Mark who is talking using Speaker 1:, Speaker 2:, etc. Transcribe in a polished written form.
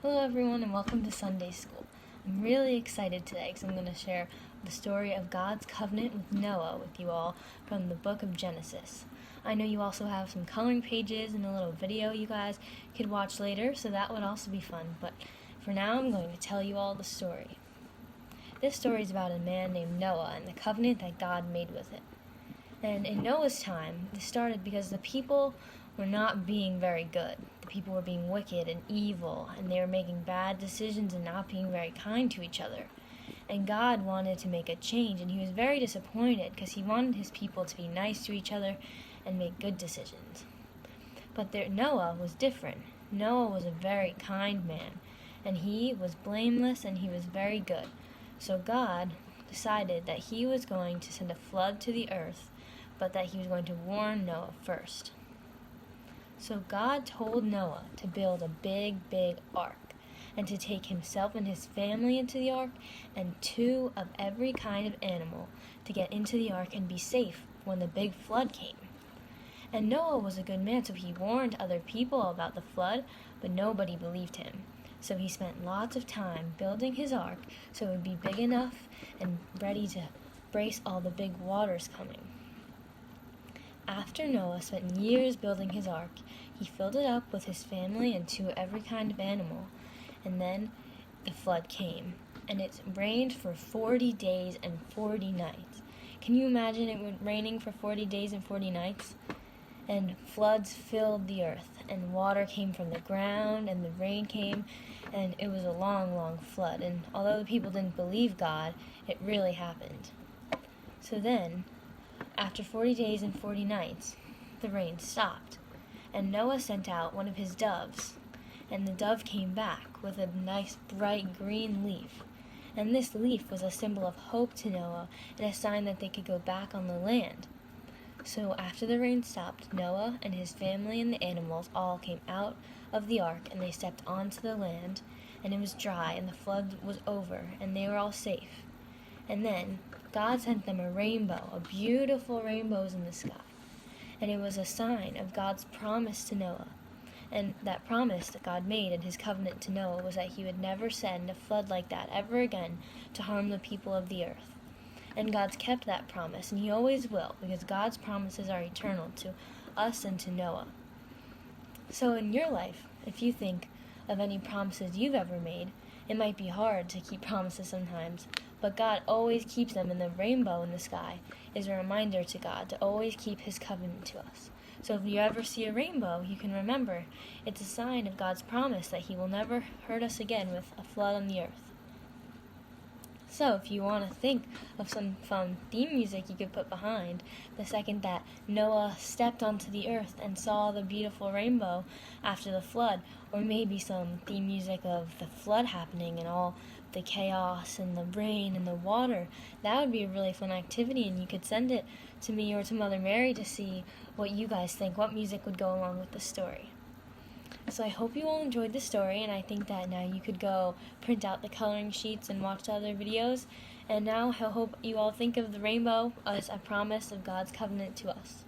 Speaker 1: Hello everyone and welcome to Sunday School. I'm really excited today because I'm going to share the story of God's covenant with Noah with you all from the book of Genesis. I know you also have some coloring pages and a little video you guys could watch later, so that would also be fun. But for now, I'm going to tell you all the story. This story is about a man named Noah and the covenant that God made with it. And in Noah's time, this started because the people were not being very good. The people were being wicked and evil, and they were making bad decisions and not being very kind to each other. And God wanted to make a change, and he was very disappointed because he wanted his people to be nice to each other and make good decisions. But Noah was different. Noah was a very kind man, and he was blameless and he was very good. So God decided that he was going to send a flood to the earth, but that he was going to warn Noah first. So God told Noah to build a big ark, and to take himself and his family into the ark, and 2 of every kind of animal to get into the ark and be safe when the big flood came. And Noah was a good man, so he warned other people about the flood, but nobody believed him. So he spent lots of time building his ark so it would be big enough and ready to brace all the big waters coming. After Noah spent years building his ark, he filled it up with his family and 2 every kind of animal, and then the flood came, and it rained for 40 days and 40 nights. Can you imagine it raining for 40 days and 40 nights? And floods filled the earth, and water came from the ground, and the rain came, and it was a long flood. And although the people didn't believe God, it really happened. So then, after 40 days and 40 nights, the rain stopped, and Noah sent out one of his doves, and the dove came back with a nice bright green leaf. And this leaf was a symbol of hope to Noah and a sign that they could go back on the land. So after the rain stopped, Noah and his family and the animals all came out of the ark, and they stepped onto the land, and it was dry, and the flood was over, and they were all safe. And then God sent them a rainbow, a beautiful rainbows in the sky. And it was a sign of God's promise to Noah. And that promise that God made in his covenant to Noah was that he would never send a flood like that ever again to harm the people of the earth. And God's kept that promise, and he always will, because God's promises are eternal to us and to Noah. So in your life, if you think of any promises you've ever made, it might be hard to keep promises sometimes, but God always keeps them, and the rainbow in the sky is a reminder to God to always keep his covenant to us. So if you ever see a rainbow, you can remember it's a sign of God's promise that he will never hurt us again with a flood on the earth. So if you want to think of some fun theme music you could put behind the second that Noah stepped onto the earth and saw the beautiful rainbow after the flood, or maybe some theme music of the flood happening and all the chaos and the rain and the water, that would be a really fun activity, and you could send it to me or to Mother Mary to see what you guys think, what music would go along with the story. So I hope you all enjoyed the story, and I think that now you could go print out the coloring sheets and watch the other videos. And now I hope you all think of the rainbow as a promise of God's covenant to us.